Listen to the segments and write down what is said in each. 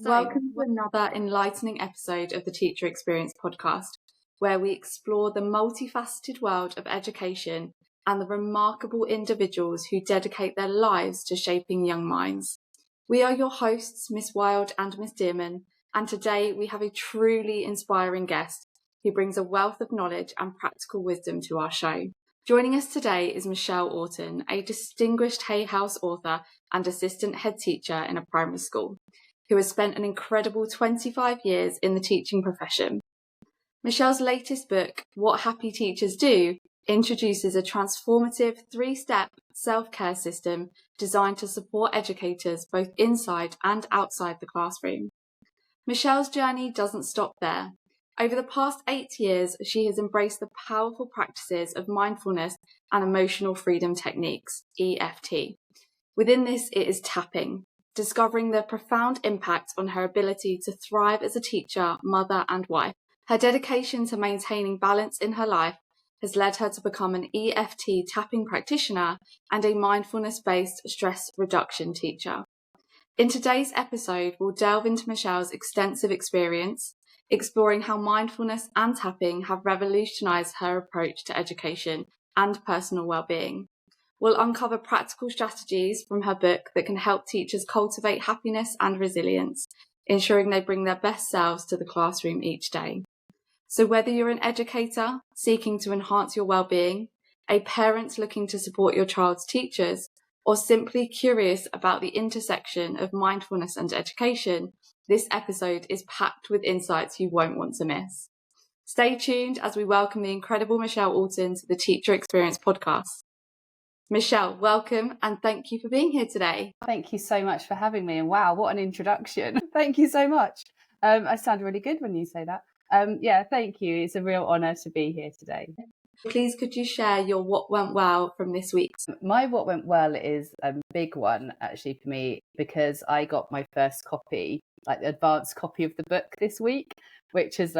Welcome to another enlightening episode of the Teacher Experience podcast, where we explore the multifaceted world of education and the remarkable individuals who dedicate their lives to shaping young minds. We are your hosts, Miss Wild and Miss Dearman, and today we have a truly inspiring guest who brings a wealth of knowledge and practical wisdom to our show. Joining us today is Michelle Orton, a distinguished Hay House author and assistant head teacher in a primary school, who has spent an incredible 25 years in the teaching profession. Michelle's latest book, What Happy Teachers Do, introduces a transformative 3-step self-care system designed to support educators both inside and outside the classroom. Michelle's journey doesn't stop there. Over the past 8 years, she has embraced the powerful practices of mindfulness and emotional freedom techniques, EFT. Within this, it is tapping, discovering the profound impact on her ability to thrive as a teacher, mother, and wife. Her dedication to maintaining balance in her life has led her to become an EFT tapping practitioner and a mindfulness-based stress reduction teacher. In today's episode, we'll delve into Michelle's extensive experience, exploring how mindfulness and tapping have revolutionized her approach to education and personal well-being. We'll uncover practical strategies from her book that can help teachers cultivate happiness and resilience, ensuring they bring their best selves to the classroom each day. So whether you're an educator seeking to enhance your well-being, a parent looking to support your child's teachers, or simply curious about the intersection of mindfulness and education, this episode is packed with insights you won't want to miss. Stay tuned as we welcome the incredible Michelle Orton to the Teacher Experience podcast. Michelle, welcome and thank you for being here today. Thank you so much for having me. And wow, what an introduction. Thank you so much. I sound really good when you say that. Thank you. It's a real honour to be here today. Please could you share your what went well from this week? My what went well is a big one actually for me, because I got my first copy, like the advanced copy of the book this week, which has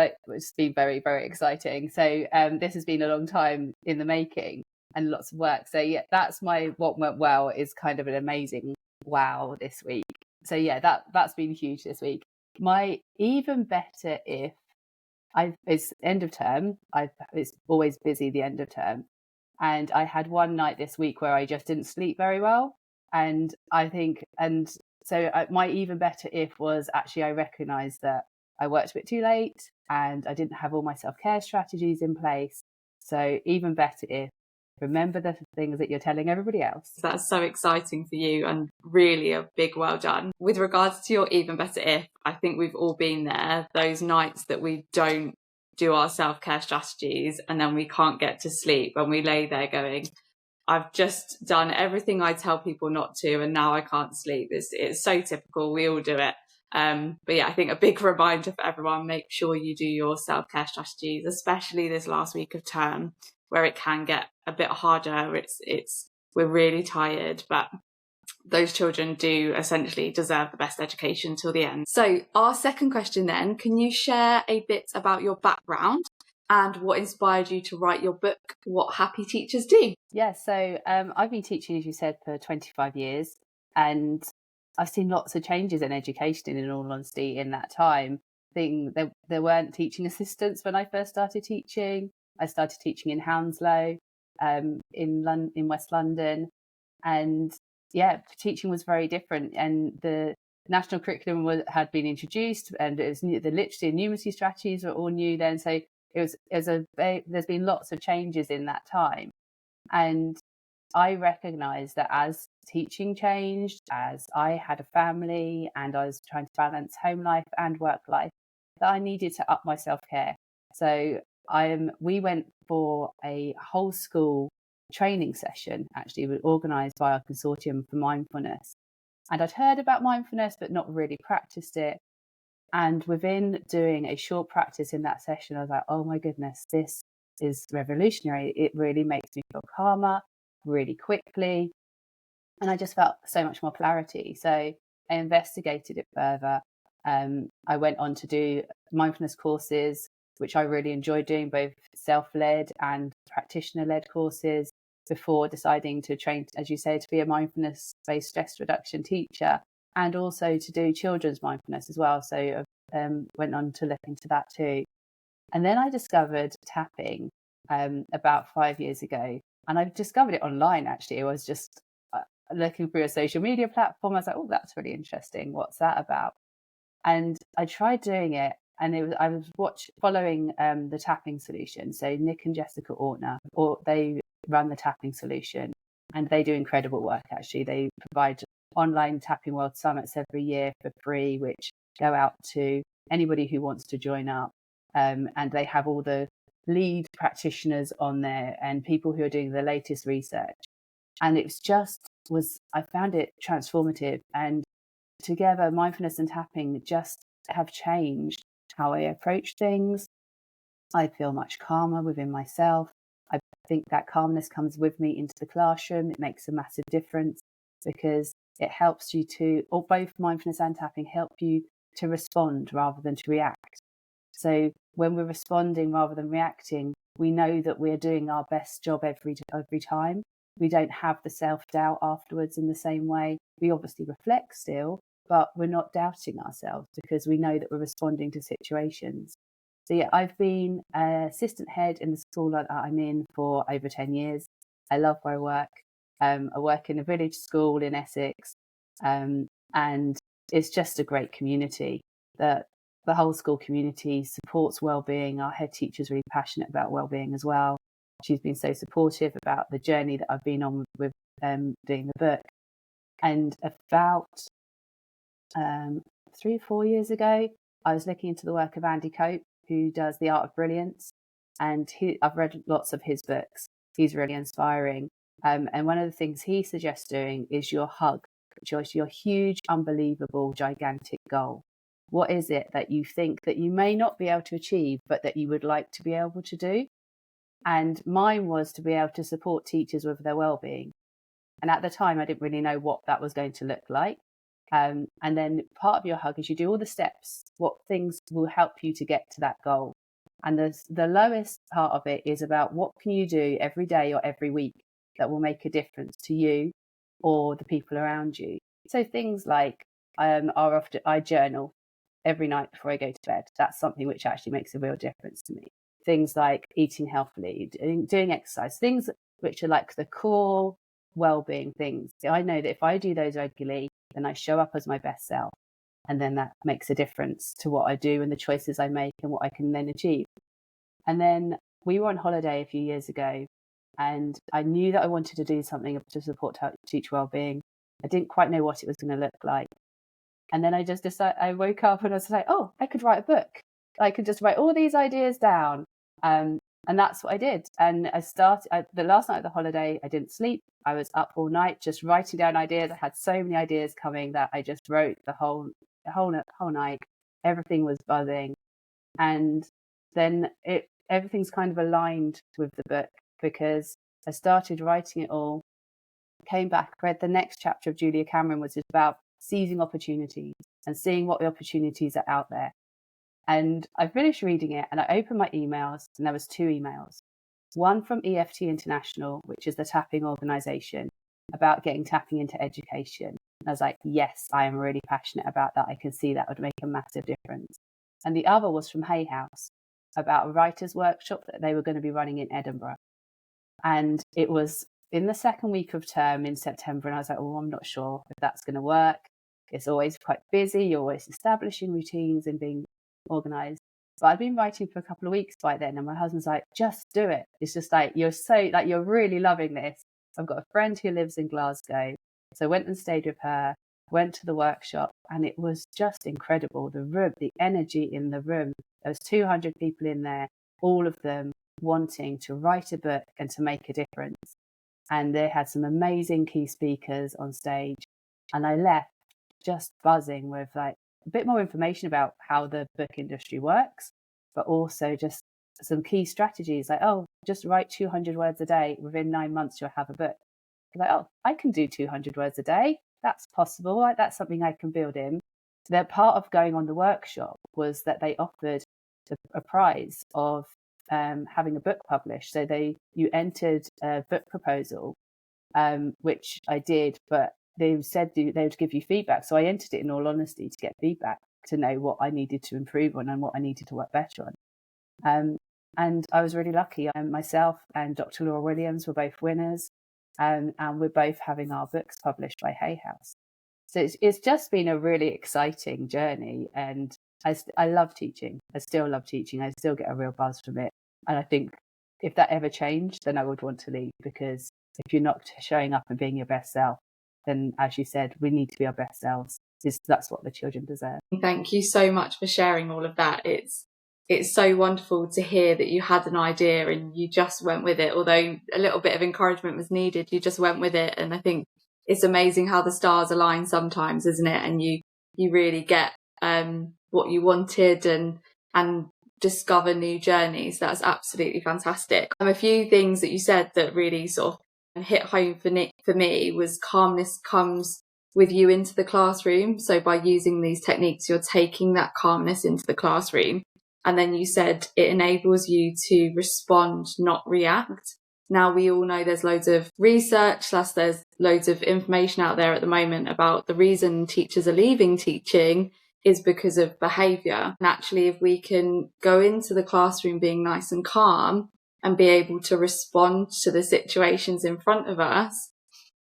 been very, very exciting. So this has been a long time in the making and lots of work. So yeah, that's my what went well, is kind of an amazing wow this week. So yeah, that's been huge this week. My even better if it's end of term. It's always busy the end of term, and I had one night this week where I just didn't sleep very well, and my even better if was actually I recognised that I worked a bit too late and I didn't have all my self-care strategies in place. So even better if, remember the things that you're telling everybody else. That's so exciting for you and really a big well done. With regards to your even better if, I think we've all been there, those nights that we don't do our self-care strategies and then we can't get to sleep and we lay there going, I've just done everything I tell people not to and now I can't sleep. It's so typical, we all do it. But yeah, I think a big reminder for everyone, make sure you do your self-care strategies, especially this last week of term, where it can get a bit harder. We're really tired, but those children do essentially deserve the best education till the end. So our second question then, can you share a bit about your background and what inspired you to write your book, What Happy Teachers Do? Yeah, so I've been teaching, as you said, for 25 years, and I've seen lots of changes in education, in all honesty, in that time. There weren't teaching assistants when I first started teaching. I started teaching in Hounslow, in West London, and yeah, teaching was very different. And the national curriculum had been introduced, and it was the literacy and numeracy strategies were all new then. So there's been lots of changes in that time, and I recognised that as teaching changed, as I had a family and I was trying to balance home life and work life, that I needed to up my self-care. So we went for a whole school training session, actually organised by our consortium for mindfulness. And I'd heard about mindfulness, but not really practiced it. And within doing a short practice in that session, I was like, oh my goodness, this is revolutionary. It really makes me feel calmer really quickly. And I just felt so much more clarity. So I investigated it further. I went on to do mindfulness courses, which I really enjoyed doing, both self-led and practitioner-led courses, before deciding to train, as you say, to be a mindfulness-based stress reduction teacher. and also to do children's mindfulness as well. So I went on to look into that too. And then I discovered tapping about 5 years ago, and I discovered it online. Actually, I was just looking through a social media platform. I was like, oh, that's really interesting. What's that about? And I tried doing it, and I was following the tapping solution. So Nick and Jessica Ortner, or they run the tapping solution, and they do incredible work. Actually, they provide online tapping world summits every year for free, which go out to anybody who wants to join up. And they have all the lead practitioners on there and people who are doing the latest research. And I found it transformative. And together, mindfulness and tapping just have changed how I approach things. I feel much calmer within myself. I think that calmness comes with me into the classroom. It makes a massive difference because it helps you or both mindfulness and tapping help you to respond rather than to react. So when we're responding rather than reacting, we know that we're doing our best job every time. We don't have the self-doubt afterwards in the same way. We obviously reflect still, but we're not doubting ourselves because we know that we're responding to situations. So yeah, I've been an assistant head in the school that I'm in for over 10 years. I love where I work. I work in a village school in Essex, and it's just a great community. The whole school community supports wellbeing. Our head teacher's really passionate about wellbeing as well. She's been so supportive about the journey that I've been on with doing the book. And about 3 or 4 years ago, I was looking into the work of Andy Cope, who does The Art of Brilliance. And I've read lots of his books. He's really inspiring. And one of the things he suggests doing is your hug, which is your huge, unbelievable, gigantic goal. What is it that you think that you may not be able to achieve, but that you would like to be able to do? And mine was to be able to support teachers with their wellbeing. And at the time, I didn't really know what that was going to look like. And then part of your hug is you do all the steps, what things will help you to get to that goal. And the lowest part of it is about what can you do every day or every week that will make a difference to you or the people around you. So things like I journal every night before I go to bed. That's something which actually makes a real difference to me. Things like eating healthily, doing exercise, things which are like the core well-being things. I know that if I do those regularly, then I show up as my best self. And then that makes a difference to what I do and the choices I make and what I can then achieve. And then we were on holiday a few years ago, and I knew that I wanted to do something to support teacher wellbeing. I didn't quite know what it was going to look like. And then I just decided, I woke up and I was like, oh, I could write a book. I could just write all these ideas down. And that's what I did. And I started the last night of the holiday. I didn't sleep. I was up all night just writing down ideas. I had so many ideas coming that I just wrote the whole night. Everything was buzzing. And then everything's kind of aligned with the book because I started writing it all, came back, read the next chapter of Julia Cameron, which is about seizing opportunities and seeing what the opportunities are out there. And I finished reading it and I opened my emails and there was 2 emails. One from EFT International, which is the tapping organisation, about getting tapping into education. And I was like, yes, I am really passionate about that. I can see that would make a massive difference. And the other was from Hay House, about a writer's workshop that they were going to be running in Edinburgh. And it was in the second week of term in September. And I was like, oh, I'm not sure if that's going to work. It's always quite busy. You're always establishing routines and being organised. But I'd been writing for a couple of weeks by then. And my husband's like, just do it. It's just like, you're really loving this. I've got a friend who lives in Glasgow. So I went and stayed with her, went to the workshop, and it was just incredible. The room, the energy in the room. There was 200 people in there, all of them wanting to write a book and to make a difference. And they had some amazing key speakers on stage. And I left just buzzing with like a bit more information about how the book industry works, but also just some key strategies like, oh, just write 200 words a day. Within 9 months, you'll have a book. Like, oh, I can do 200 words a day. That's possible. Like, that's something I can build in. So their part of going on the workshop was that they offered a prize of having a book published. So you entered a book proposal, which I did, but they said they would give you feedback. So I entered it, in all honesty, to get feedback, to know what I needed to improve on and what I needed to work better on. And I was really lucky. Myself and Dr. Laura Williams were both winners, and we're both having our books published by Hay House. So it's just been a really exciting journey, and I love teaching. I still love teaching. I still get a real buzz from it. And I think if that ever changed, then I would want to leave, because if you're not showing up and being your best self, then, as you said, we need to be our best selves. That's what the children deserve. Thank you so much for sharing all of that. It's so wonderful to hear that you had an idea and you just went with it. Although a little bit of encouragement was needed, you just went with it. And I think it's amazing how the stars align sometimes, isn't it? And you really get what you wanted and discover new journeys. That's absolutely fantastic. A few things that you said that really sort of hit home for me was calmness comes with you into the classroom. So by using these techniques, you're taking that calmness into the classroom. And then you said it enables you to respond, not react. Now, we all know there's loads of research, there's loads of information out there at the moment about the reason teachers are leaving teaching is because of behaviour. And actually, if we can go into the classroom being nice and calm and be able to respond to the situations in front of us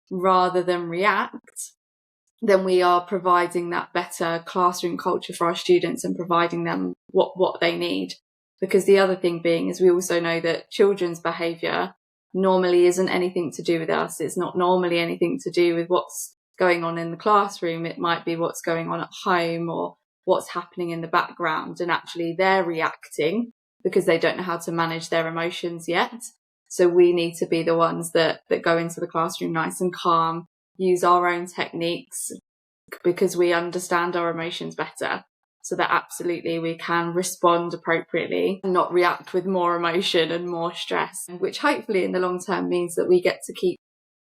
rather than react, then we are providing that better classroom culture for our students and providing them what they need. Because the other thing being is we also know that children's behaviour normally isn't anything to do with us. It's not normally anything to do with what's going on in the classroom. It might be what's going on at home or what's happening in the background. And actually they're reacting because they don't know how to manage their emotions yet. So we need to be the ones that go into the classroom nice and calm, use our own techniques because we understand our emotions better, so that absolutely we can respond appropriately and not react with more emotion and more stress, which hopefully in the long term means that we get to keep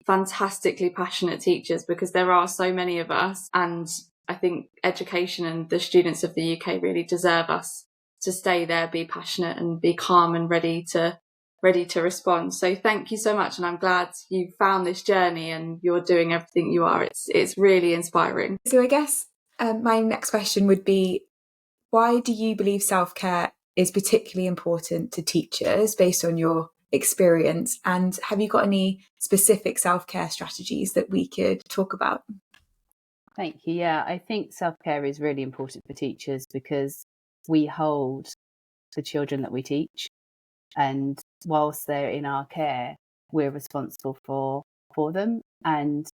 fantastically passionate teachers, because there are so many of us, and I think education and the students of the UK really deserve us to stay there, be passionate and be calm and ready to respond. So thank you so much, and I'm glad you found this journey and you're doing everything you are. It's really inspiring. So I guess my next question would be, why do you believe self-care is particularly important to teachers based on your experience, and have you got any specific self-care strategies that we could talk about? Thank you. Yeah, I think self-care is really important for teachers because we hold the children that we teach, and whilst they're in our care, we're responsible for them. And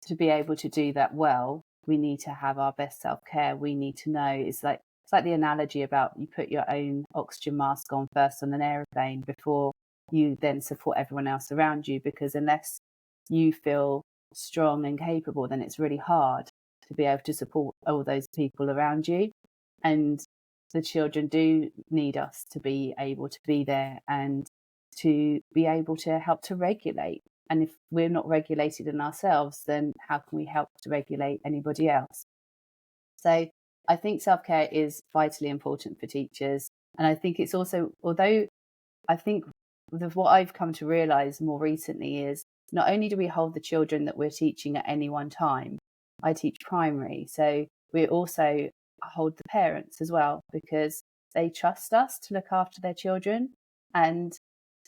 to be able to do that well, we need to have our best self-care. We need to know, it's like the analogy about you put your own oxygen mask on first on an aeroplane before you then support everyone else around you, because unless you feel strong and capable, then it's really hard to be able to support all those people around you. And the children do need us to be able to be there and to be able to help to regulate. And if we're not regulated in ourselves, then how can we help to regulate anybody else? So I think self-care is vitally important for teachers. And I think it's also, although I think what I've come to realise more recently is not only do we hold the children that we're teaching at any one time, I teach primary, so we also hold the parents as well, because they trust us to look after their children. And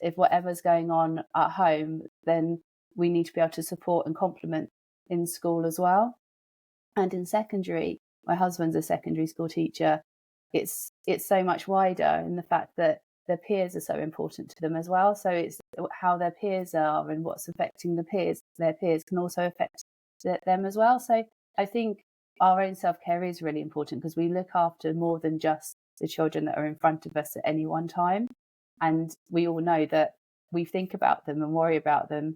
if whatever's going on at home, then we need to be able to support and complement in school as well. And in secondary, my husband's a secondary school teacher. It's so much wider in the fact that their peers are so important to them as well. So it's how their peers are and what's affecting their peers can also affect them as well. So I think our own self-care is really important because we look after more than just the children that are in front of us at any one time. And we all know that we think about them and worry about them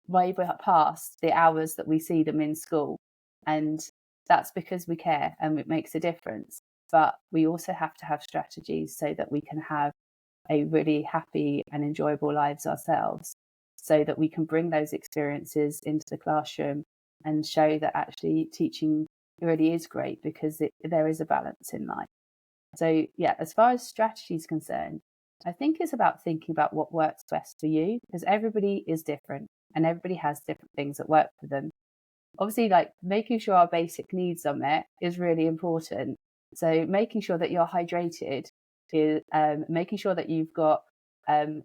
way past the hours that we see them in school. And that's because we care and it makes a difference. But we also have to have strategies so that we can have a really happy and enjoyable lives ourselves, so that we can bring those experiences into the classroom and show that actually teaching really is great because there is a balance in life. So yeah, as far as strategy is concerned, I think it's about thinking about what works best for you, because everybody is different and everybody has different things that work for them. obviously, like making sure our basic needs are met is really important. So making sure that you're hydrated is making sure that you've got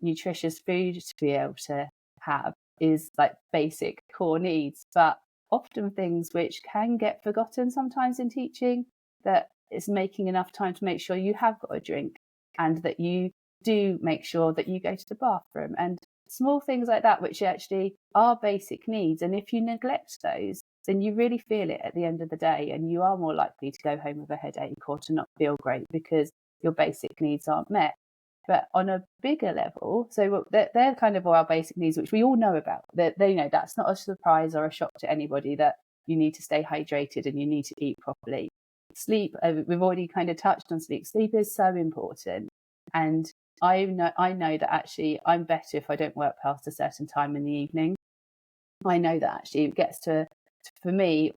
nutritious food to be able to have is like basic core needs. But often things which can get forgotten sometimes in teaching, that it's making enough time to make sure you have got a drink, and that you do make sure that you go to the bathroom, and small things like that, which actually are basic needs. And if you neglect those, then you really feel it at the end of the day, and you are more likely to go home with a headache or to not feel great because your basic needs aren't met. But on a bigger level, so they're kind of our basic needs, which we all know about. They, you know, that's not a surprise or a shock to anybody, that you need to stay hydrated and you need to eat properly. Sleep, we've already kind of touched on sleep. Sleep is so important. And I know that actually I'm better if I don't work past a certain time in the evening. I know that actually it gets to, for me,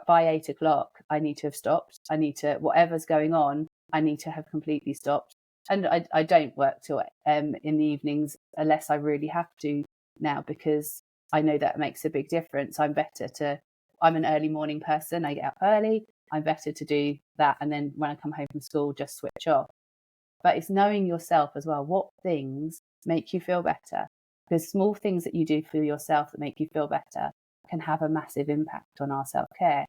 by 8 o'clock, I need to have stopped. I need to, whatever's going on, I need to have completely stopped. And I don't work till in the evenings unless I really have to now, because I know that makes a big difference. I'm an early morning person. I get up early. I'm better to do that. And then when I come home from school, just switch off. But it's knowing yourself as well. What things make you feel better? Because small things that you do for yourself that make you feel better can have a massive impact on our self-care.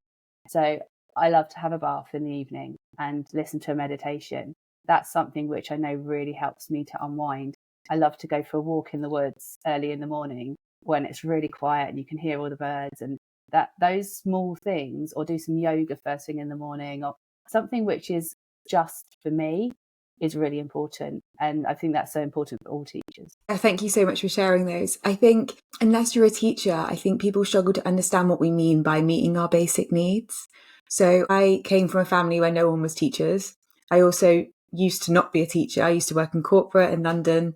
So I love to have a bath in the evening and listen to a meditation. That's something which I know really helps me to unwind. I love to go for a walk in the woods early in the morning when it's really quiet and you can hear all the birds, and that those small things, or do some yoga first thing in the morning, or something which is just for me, is really important. And I think that's so important for all teachers. Thank you so much for sharing those. I think unless you're a teacher, I think people struggle to understand what we mean by meeting our basic needs. So I came from a family where no one was teachers. I also used to not be a teacher. I used to work in corporate in London,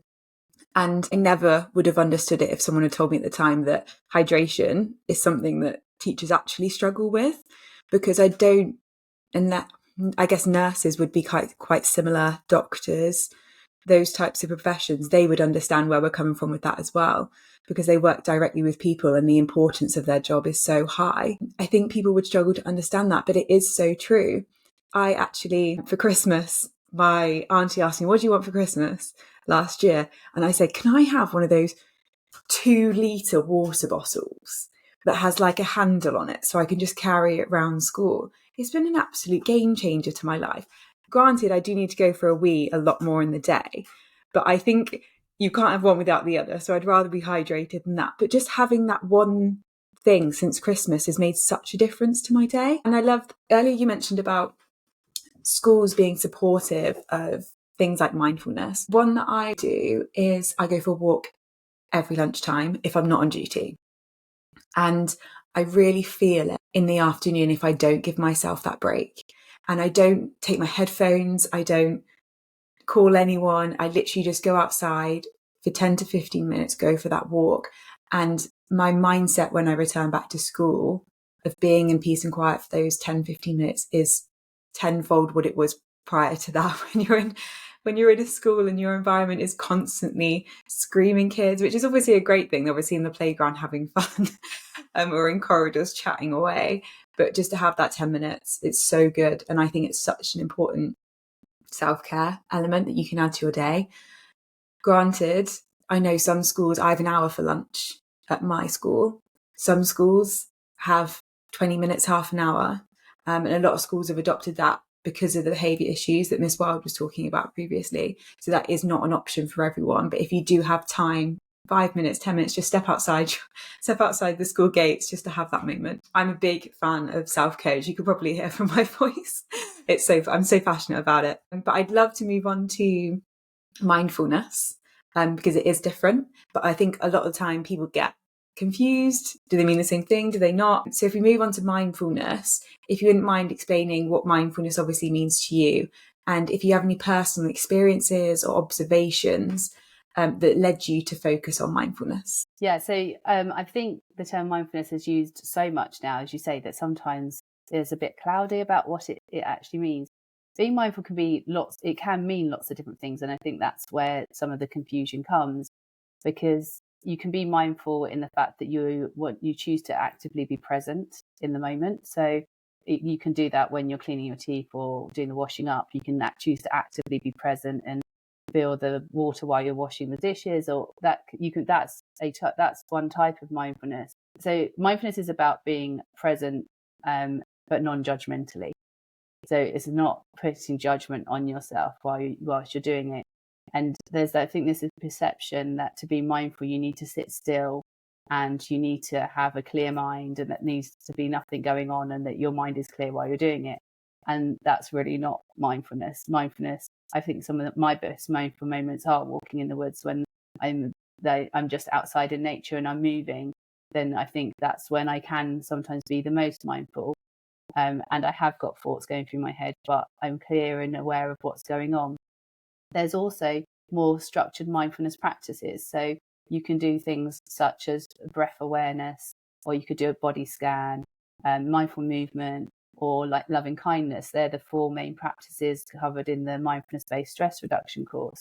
and I never would have understood it if someone had told me at the time that hydration is something that teachers actually struggle with, because I don't, and that, I guess nurses would be quite similar, doctors, those types of professions, they would understand where we're coming from with that as well, because they work directly with people and the importance of their job is so high. I think people would struggle to understand that, but it is so true. I actually, for Christmas, my auntie asked me, what do you want for Christmas last year? And I said, can I have one of those 2-litre water bottles that has like a handle on it so I can just carry it around school? It's been an absolute game changer to my life. Granted, I do need to go for a wee a lot more in the day, but I think you can't have one without the other. So I'd rather be hydrated than that. But just having that one thing since Christmas has made such a difference to my day. And I loved, earlier you mentioned about schools being supportive of things like mindfulness. One that I do is I go for a walk every lunchtime if I'm not on duty. And I really feel it in the afternoon if I don't give myself that break. And I don't take my headphones, I don't call anyone. I literally just go outside for 10 to 15 minutes, go for that walk. And my mindset when I return back to school of being in peace and quiet for those 10, 15 minutes is tenfold what it was prior to that. When you're in a school and your environment is constantly screaming kids, which is obviously a great thing. They're obviously in the playground having fun or in corridors chatting away. But just to have that 10 minutes, it's so good. And I think it's such an important self-care element that you can add to your day. Granted, I know some schools, I have an hour for lunch at my school. Some schools have 20 minutes, half an hour. And a lot of schools have adopted that because of the behaviour issues that Miss Wild was talking about previously. So that is not an option for everyone. But if you do have time, 5 minutes, 10 minutes, just step outside the school gates just to have that moment. I'm a big fan of self-care, as you could probably hear from my voice. I'm so passionate about it. But I'd love to move on to mindfulness because it is different. But I think a lot of the time people get confused. Do they mean the same thing? Do they not? So if we move on to mindfulness, if you wouldn't mind explaining what mindfulness obviously means to you, and if you have any personal experiences or observations that led you to focus on mindfulness. Yeah, so I think the term mindfulness is used so much now, as you say, that sometimes it's a bit cloudy about what it actually means. Being mindful can mean lots of different things, and I think that's where some of the confusion comes, because you can be mindful in the fact that you choose to actively be present in the moment. So you can do that when you're cleaning your teeth or doing the washing up. You can choose to actively be present and feel the water while you're washing the dishes, or that you can. That's one type of mindfulness. So mindfulness is about being present, but non-judgmentally. So it's not putting judgment on yourself whilst you're doing it. And I think this is perception that to be mindful, you need to sit still and you need to have a clear mind, and that needs to be nothing going on, and that your mind is clear while you're doing it. And that's really not mindfulness. Mindfulness, I think some of my best mindful moments are walking in the woods when I'm just outside in nature and I'm moving. Then I think that's when I can sometimes be the most mindful. And I have got thoughts going through my head, but I'm clear and aware of what's going on. There's also more structured mindfulness practices. So you can do things such as breath awareness, or you could do a body scan, mindful movement, or like loving kindness. They're the 4 main practices covered in the mindfulness-based stress reduction course.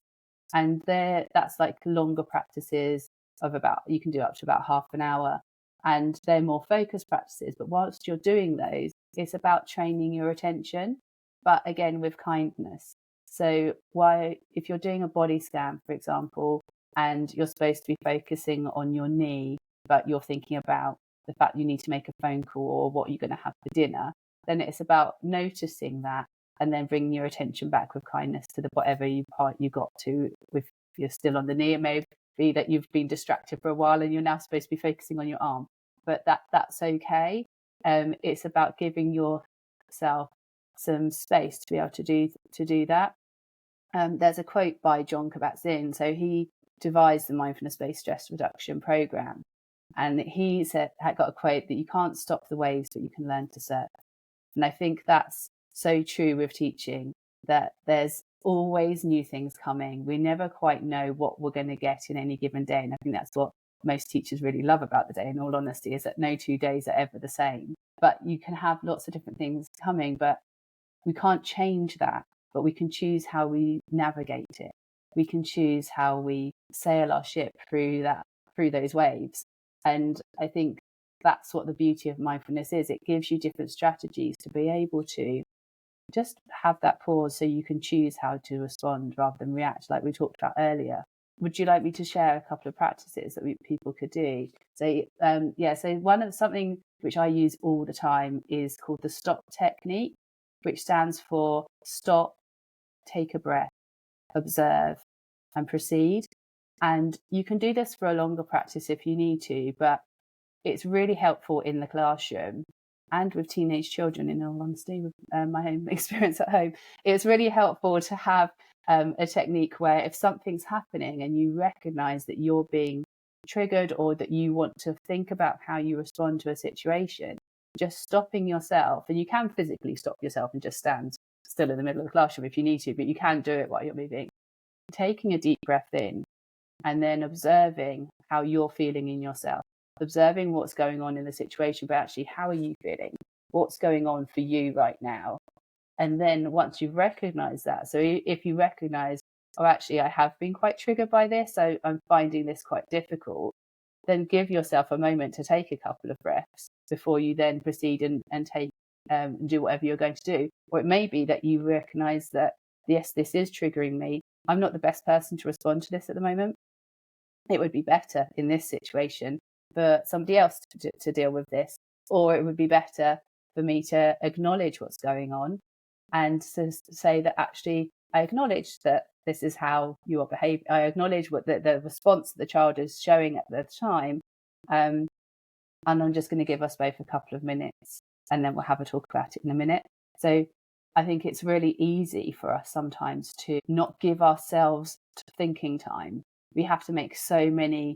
And that's like longer practices of you can do up to about half an hour. And they're more focused practices. But whilst you're doing those, it's about training your attention, but again, with kindness. So if you're doing a body scan, for example, and you're supposed to be focusing on your knee, but you're thinking about the fact you need to make a phone call or what you're going to have for dinner, then it's about noticing that and then bringing your attention back with kindness to whatever part you got to. If you're still on the knee, it may be that you've been distracted for a while and you're now supposed to be focusing on your arm, but that's okay. It's about giving yourself some space to be able to do that. There's a quote by John Kabat-Zinn. So he devised the mindfulness-based stress reduction program, and he got a quote that you can't stop the waves, but you can learn to surf. And I think that's so true with teaching, that there's always new things coming. We never quite know what we're going to get in any given day. And I think that's what most teachers really love about the day, in all honesty, is that no 2 days are ever the same. But you can have lots of different things coming, but we can't change that. But we can choose how we navigate it. We can choose how we sail our ship through those waves. And I think that's what the beauty of mindfulness is. It gives you different strategies to be able to just have that pause, so you can choose how to respond rather than react, like we talked about earlier. Would you like me to share a couple of practices that people could do? So something which I use all the time is called the STOP technique, which stands for stop, take a breath, observe, and proceed. And you can do this for a longer practice if you need to, but it's really helpful in the classroom and with teenage children, in all honesty, with my own experience at home. It's really helpful to have a technique where if something's happening and you recognise that you're being triggered, or that you want to think about how you respond to a situation, just stopping yourself. And you can physically stop yourself and just stand still in the middle of the classroom if you need to, but you can do it while you're moving. Taking a deep breath in and then observing how you're feeling in yourself, observing what's going on in the situation, but actually, how are you feeling? What's going on for you right now? And then once you've recognized that, so if you recognize, oh, actually, I have been quite triggered by this, so I'm finding this quite difficult, then give yourself a moment to take a couple of breaths before you then proceed and take do whatever you're going to do. Or it may be that you recognize that, yes, this is triggering me. I'm not the best person to respond to this at the moment. It would be better in this situation for somebody else to deal with this, or it would be better for me to acknowledge what's going on and to say that, actually, I acknowledge that this is how you are behaving. I acknowledge what the response that the child is showing at the time, and I'm just going to give us both a couple of minutes, and then we'll have a talk about it in a minute. So I think it's really easy for us sometimes to not give ourselves thinking time. We have to make so many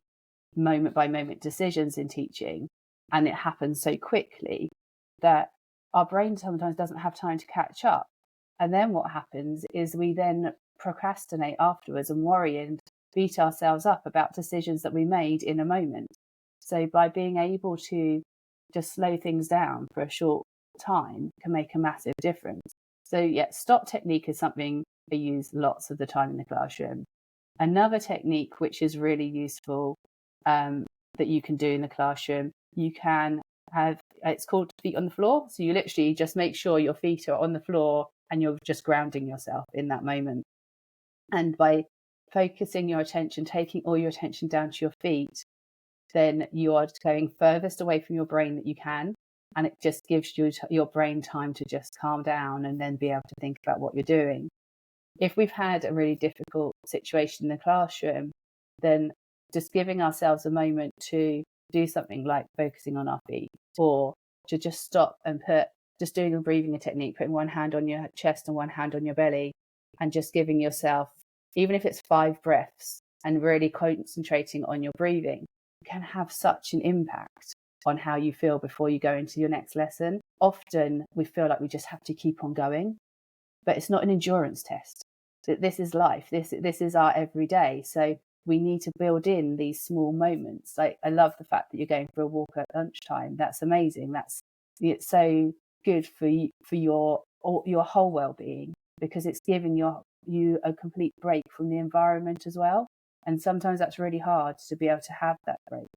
moment by moment decisions in teaching, and it happens so quickly that our brain sometimes doesn't have time to catch up. And then what happens is we then procrastinate afterwards and worry and beat ourselves up about decisions that we made in a moment. So by being able to just slow things down for a short time can make a massive difference. So yeah, stop technique is something I use lots of the time in the classroom. Another technique which is really useful that you can do in the classroom. You can have, it's called feet on the floor. So you literally just make sure your feet are on the floor and you're just grounding yourself in that moment. And by focusing your attention, taking all your attention down to your feet, then you are going furthest away from your brain that you can. And it just gives your brain time to just calm down and then be able to think about what you're doing. If we've had a really difficult situation in the classroom, then just giving ourselves a moment to do something like focusing on our feet, or to just stop and just doing a breathing technique, putting one hand on your chest and one hand on your belly, and just giving yourself, even if it's 5 breaths, and really concentrating on your breathing, can have such an impact on how you feel before you go into your next lesson. Often we feel like we just have to keep on going, but it's not an endurance test. This is life. This is our everyday. So we need to build in these small moments. Like, I love the fact that you're going for a walk at lunchtime. That's amazing. It's so good for you, for your whole well-being, because it's giving you a complete break from the environment as well. And sometimes that's really hard to be able to have that break.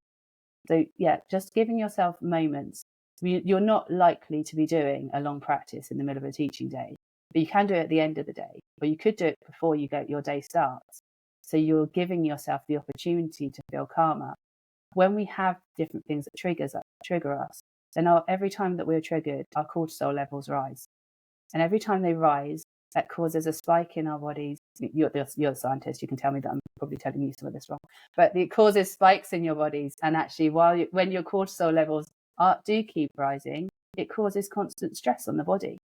So yeah, just giving yourself moments. You're not likely to be doing a long practice in the middle of a teaching day, but you can do it at the end of the day, or you could do it before your day starts. So you're giving yourself the opportunity to feel calmer. When we have different things that trigger us, then every time that we're triggered, our cortisol levels rise. And every time they rise, that causes a spike in our bodies. You're the scientist, you can tell me that I'm probably telling you some of this wrong, but it causes spikes in your bodies. And actually, when your cortisol levels do keep rising, it causes constant stress on the body.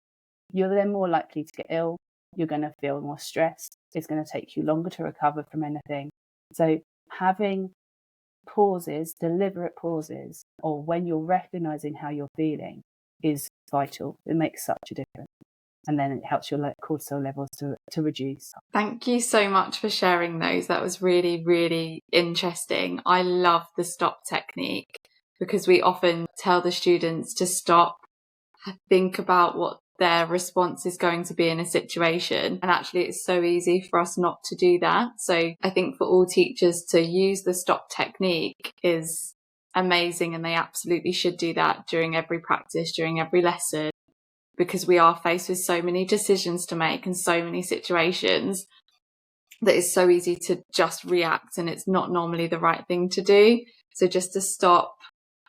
You're then more likely to get ill. You're going to feel more stressed. It's going to take you longer to recover from anything. So having pauses, deliberate pauses, or when you're recognizing how you're feeling, is vital. It makes such a difference. And then it helps your cortisol levels to reduce. Thank you so much for sharing those. That was really, really interesting. I love the stop technique, because we often tell the students to stop, think about what their response is going to be in a situation. And actually, it's so easy for us not to do that. So I think for all teachers to use the stop technique is amazing. And they absolutely should do that during every practice, during every lesson, because we are faced with so many decisions to make and so many situations that it's so easy to just react, and it's not normally the right thing to do. So just to stop,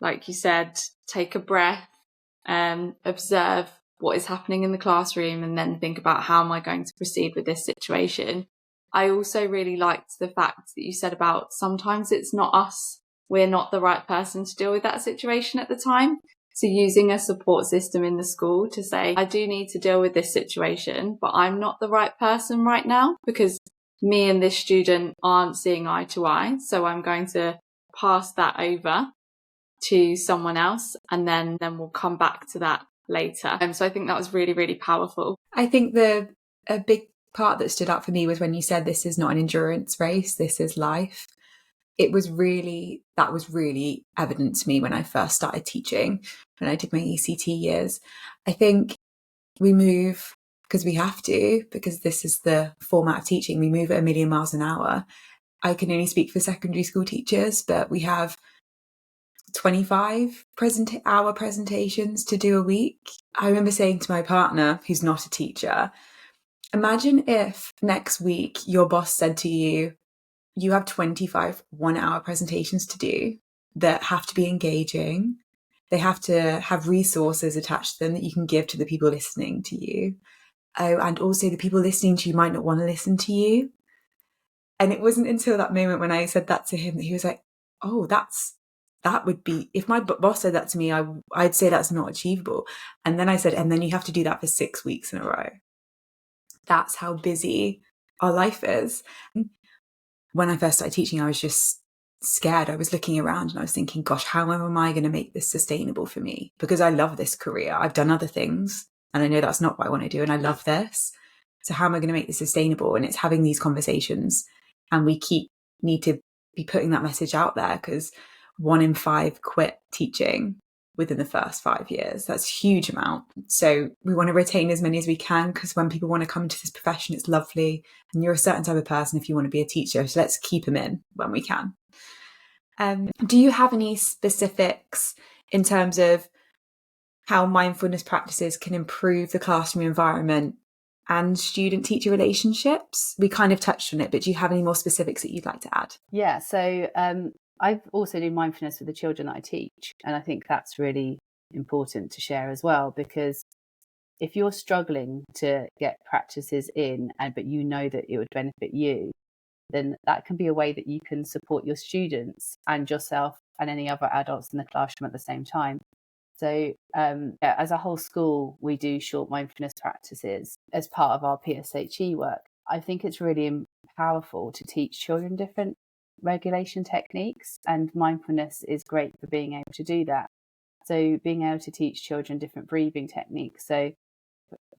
like you said, take a breath, observe what is happening in the classroom, and then think about, how am I going to proceed with this situation? I also really liked the fact that you said about sometimes it's not us. We're not the right person to deal with that situation at the time. So using a support system in the school to say, I do need to deal with this situation, but I'm not the right person right now, because me and this student aren't seeing eye to eye. So I'm going to pass that over to someone else, and then we'll come back to that later. So I think that was really, really powerful. I think a big part that stood out for me was when you said, this is not an endurance race, this is life. That was really evident to me when I first started teaching, when I did my ECT years. I think we move because we have to, because this is the format of teaching. We move at 1 million miles an hour. I can only speak for secondary school teachers, but we have 25 hour presentations to do a week. I remember saying to my partner, who's not a teacher, imagine if next week your boss said to you, you have 25 1-hour presentations to do that have to be engaging. They have to have resources attached to them that you can give to the people listening to you. Oh, and also the people listening to you might not want to listen to you. And it wasn't until that moment when I said that to him that he was like, oh, that would be, if my boss said that to me, I'd say that's not achievable. And then I said, and then you have to do that for 6 weeks in a row. That's how busy our life is. When I first started teaching, I was just scared. I was looking around and I was thinking, gosh, how am I going to make this sustainable for me? Because I love this career. I've done other things and I know that's not what I want to do. And I love this. So how am I going to make this sustainable? And it's having these conversations, and we need to be putting that message out there, because 1 in 5 quit teaching within the first 5 years. That's a huge amount. So we want to retain as many as we can, because when people want to come to this profession, it's lovely. And you're a certain type of person if you want to be a teacher. So let's keep them in when we can. Do you have any specifics in terms of how mindfulness practices can improve the classroom environment and student-teacher relationships? We kind of touched on it, but do you have any more specifics that you'd like to add? Yeah, so I've also do mindfulness with the children that I teach, and I think that's really important to share as well, because if you're struggling to get practices in, but you know that it would benefit you, then that can be a way that you can support your students and yourself and any other adults in the classroom at the same time. So as a whole school, we do short mindfulness practices as part of our PSHE work. I think it's really powerful to teach children different regulation techniques, and mindfulness is great for being able to do that. So being able to teach children different breathing techniques. So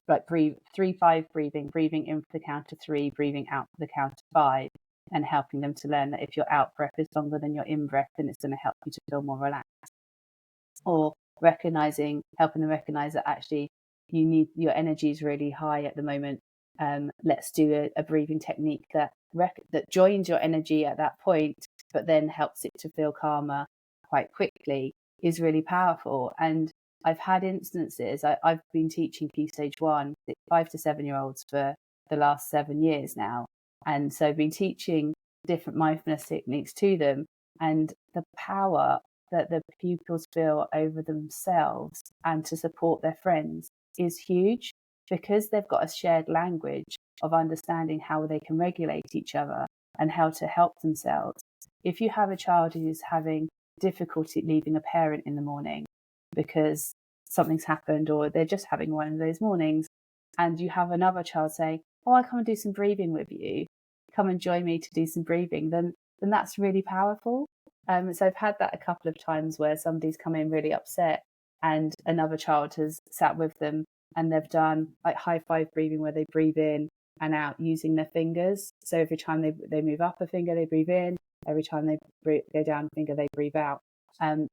like breathe 3-5 breathing in for the count of 3, breathing out for the count of 5, and helping them to learn that if your out breath is longer than your in breath, then it's going to help you to feel more relaxed. Or helping them recognize that actually your energy is really high at the moment. Let's do a breathing technique that joins your energy at that point, but then helps it to feel calmer quite quickly, is really powerful. And I've had instances, I've been teaching Key Stage 1, 5 to 7-year-olds for the last 7 years now. And so I've been teaching different mindfulness techniques to them, and the power that the pupils feel over themselves and to support their friends is huge, because they've got a shared language of understanding how they can regulate each other and how to help themselves. If you have a child who's having difficulty leaving a parent in the morning because something's happened, or they're just having one of those mornings, and you have another child say, "Oh, I come and do some breathing with you, come and join me to do some breathing," then that's really powerful. So I've had that a couple of times where somebody's come in really upset and another child has sat with them and they've done like high 5 breathing, where they breathe in and out using their fingers. So every time they move up a finger, they breathe in. Every time they go down a finger, they breathe out.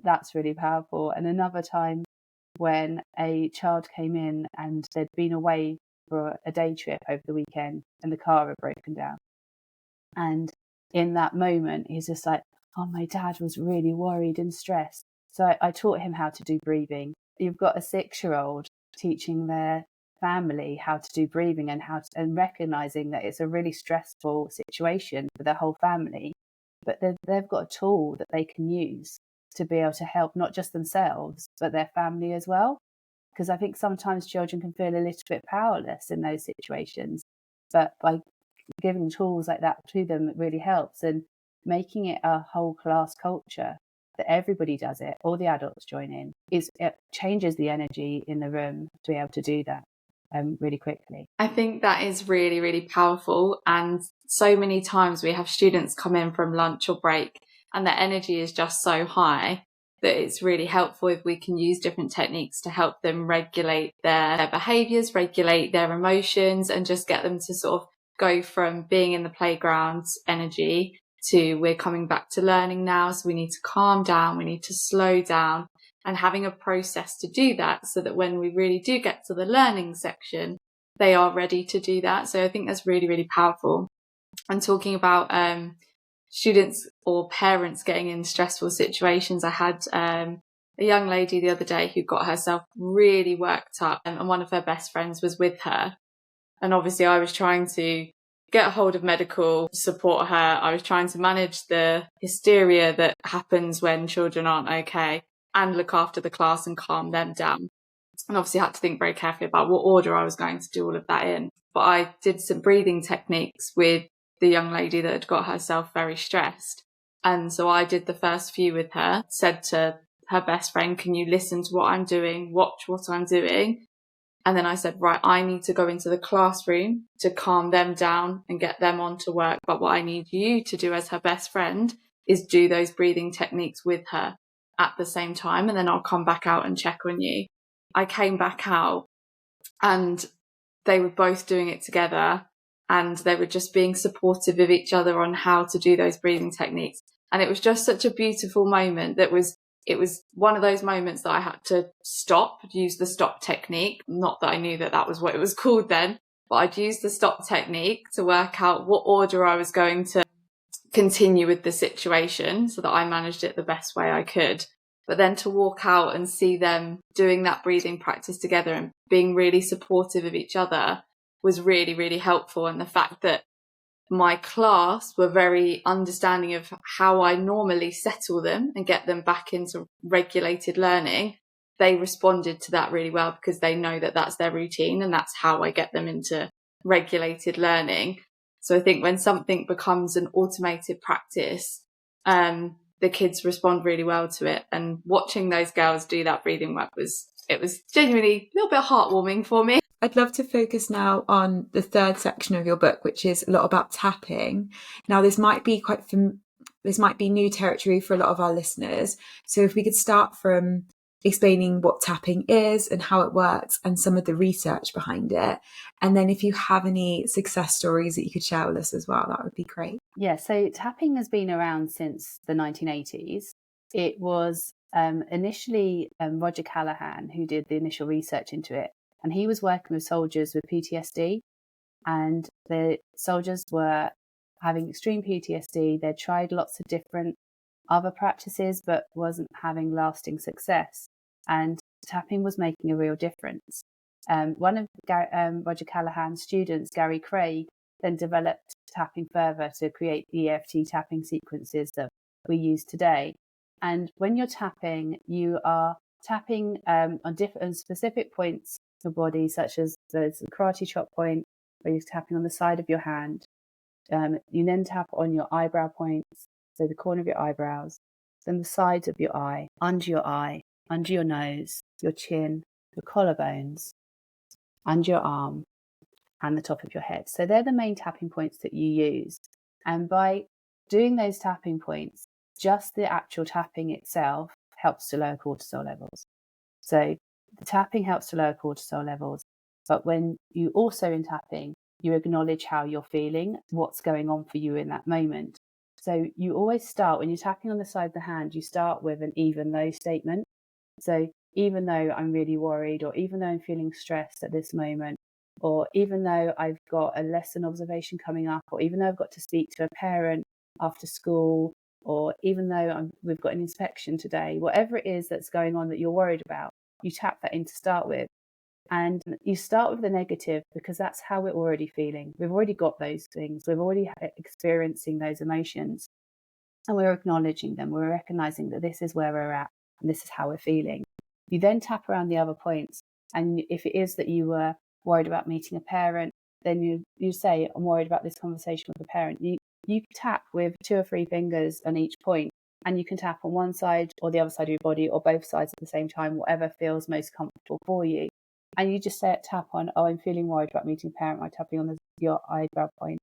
That's really powerful. And another time when a child came in and they'd been away for a day trip over the weekend and the car had broken down. And in that moment, he's just like, "Oh, my dad was really worried and stressed." So I taught him how to do breathing. You've got a 6-year-old teaching their family how to do breathing and recognizing that it's a really stressful situation for their whole family, but they've got a tool that they can use to be able to help not just themselves but their family as well. Because I think sometimes children can feel a little bit powerless in those situations, but by giving tools like that to them, it really helps. And making it a whole class culture that everybody does it, all the adults join in, it changes the energy in the room to be able to do that really quickly. I think that is really, really powerful. And so many times we have students come in from lunch or break and their energy is just so high that it's really helpful if we can use different techniques to help them regulate their behaviours, regulate their emotions, and just get them to sort of go from being in the playground energy to we're coming back to learning now, so we need to calm down, we need to slow down, and having a process to do that so that when we really do get to the learning section, they are ready to do that. So I think that's really, really powerful. And talking about students or parents getting in stressful situations, I had a young lady the other day who got herself really worked up, and one of her best friends was with her. And obviously I was trying to get a hold of medical, support her. I was trying to manage the hysteria that happens when children aren't okay and look after the class and calm them down. And obviously I had to think very carefully about what order I was going to do all of that in. But I did some breathing techniques with the young lady that had got herself very stressed. And so I did the first few with her, said to her best friend, "Can you listen to what I'm doing? Watch what I'm doing?" And then I said, right, I need to go into the classroom to calm them down and get them on to work. But what I need you to do as her best friend is do those breathing techniques with her at the same time. And then I'll come back out and check on you. I came back out and they were both doing it together, and they were just being supportive of each other on how to do those breathing techniques. And it was just such a beautiful moment. It was one of those moments that I had to stop, use the stop technique. Not that I knew that that was what it was called then, but I'd use the stop technique to work out what order I was going to continue with the situation so that I managed it the best way I could. But then to walk out and see them doing that breathing practice together and being really supportive of each other was really, really helpful. And the fact that my class were very understanding of how I normally settle them and get them back into regulated learning, they responded to that really well, because they know that that's their routine and that's how I get them into regulated learning. So I think when something becomes an automated practice, the kids respond really well to it. And watching those girls do that breathing work was genuinely a little bit heartwarming for me. I'd love to focus now on the third section of your book, which is a lot about tapping. Now, this might be new territory for a lot of our listeners. So if we could start from explaining what tapping is and how it works and some of the research behind it. And then if you have any success stories that you could share with us as well, that would be great. Yeah, so tapping has been around since the 1980s. It was initially Roger Callahan who did the initial research into it. And he was working with soldiers with PTSD. And the soldiers were having extreme PTSD. They tried lots of different other practices, but wasn't having lasting success. And tapping was making a real difference. One of Roger Callahan's students, Gary Craig, then developed tapping further to create the EFT tapping sequences that we use today. And when you're tapping, you are tapping on different specific points of the body, such as the karate chop point, where you're tapping on the side of your hand. You then tap on your eyebrow points, so the corner of your eyebrows, then the sides of your eye, under your nose, your chin, your collarbones, under your arm, and the top of your head. So they're the main tapping points that you use. And by doing those tapping points, just the actual tapping itself helps to lower cortisol levels. So the tapping helps to lower cortisol levels. But when you also in tapping, you acknowledge how you're feeling, what's going on for you in that moment. So you always start, when you're tapping on the side of the hand, you start with an even though statement. So even though I'm really worried, or even though I'm feeling stressed at this moment, or even though I've got a lesson observation coming up, or even though I've got to speak to a parent after school, or even though we've got an inspection today, whatever it is that's going on that you're worried about, you tap that in to start with. And you start with the negative because that's how we're already feeling. We've already got those things. We're already experiencing those emotions, and we're acknowledging them. We're recognizing that this is where we're at and this is how we're feeling. You then tap around the other points. And if it is that you were worried about meeting a parent, then you say, I'm worried about this conversation with a parent. You tap with 2 or 3 fingers on each point, and you can tap on one side or the other side of your body, or both sides at the same time, whatever feels most comfortable for you. And you just say it, tap on, oh, I'm feeling worried about meeting a parent by tapping on your eyebrow point.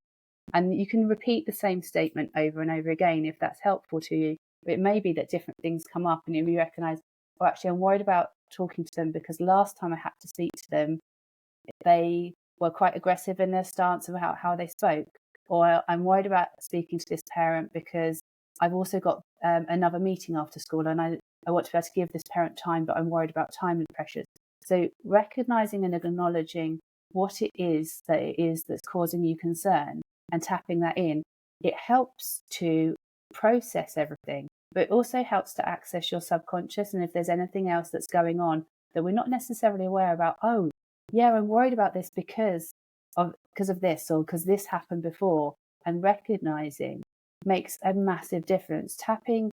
And you can repeat the same statement over and over again if that's helpful to you. But it may be that different things come up and you recognise, oh, actually, I'm worried about talking to them because last time I had to speak to them, they were quite aggressive in their stance about how they spoke. Or I'm worried about speaking to this parent because I've also got another meeting after school, and I want to be able to give this parent time, but I'm worried about time and pressures. So recognising and acknowledging what it is that's causing you concern and tapping that in, it helps to process everything, but it also helps to access your subconscious. And if there's anything else that's going on that we're not necessarily aware about, oh, yeah, I'm worried about this because of this, or because this happened before, and recognising makes a massive difference. Tapping,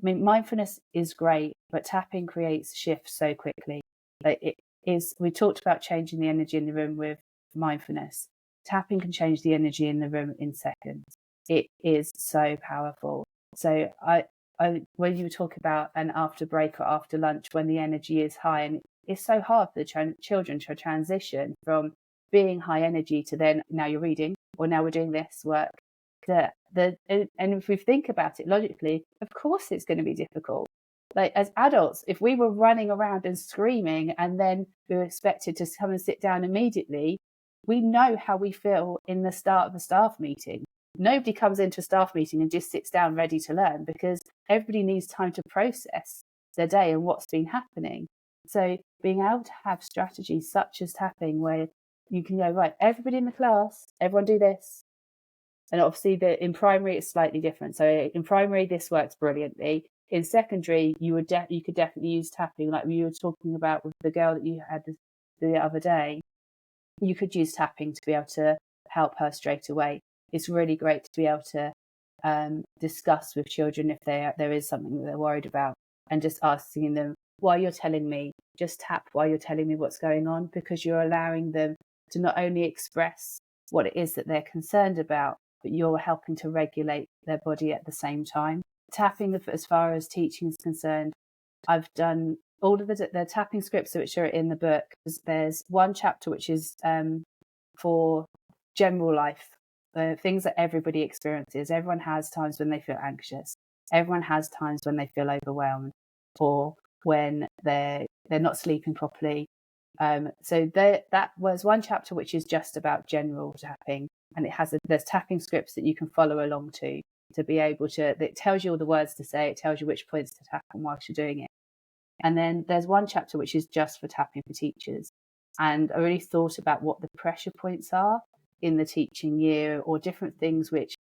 I mean, mindfulness is great, but tapping creates shifts so quickly. We talked about changing the energy in the room with mindfulness. Tapping can change the energy in the room in seconds. It is so powerful. So when you talk about an after break or after lunch, when the energy is high, and it's so hard for the children to transition from being high energy to then, now you're reading, or now we're doing this work. And if we think about it logically, of course it's going to be difficult. Like as adults, if we were running around and screaming and then we were expected to come and sit down immediately, we know how we feel in the start of a staff meeting. Nobody comes into a staff meeting and just sits down ready to learn, because everybody needs time to process their day and what's been happening. So being able to have strategies such as tapping, where you can go, right, everybody in the class, everyone do this. And obviously in primary it's slightly different. So in primary this works brilliantly. In secondary you could definitely use tapping, like we were talking about with the girl that you had the other day. You could use tapping to be able to help her straight away. It's really great to be able to discuss with children if there is something that they're worried about, and just asking them, while you're telling me, just tap while you're telling me what's going on, because you're allowing them to not only express what it is that they're concerned about, but you're helping to regulate their body at the same time. Tapping, as far as teaching is concerned, I've done all of the tapping scripts which are in the book. There's one chapter which is for general life, things that everybody experiences. Everyone has times when they feel anxious. Everyone has times when they feel overwhelmed, or when they're not sleeping properly. So that was one chapter which is just about general tapping, and there's tapping scripts that you can follow along to be able to. It tells you all the words to say. It tells you which points to tap on whilst you're doing it. And then there's one chapter which is just for tapping for teachers. And I really thought about what the pressure points are in the teaching year, or different things which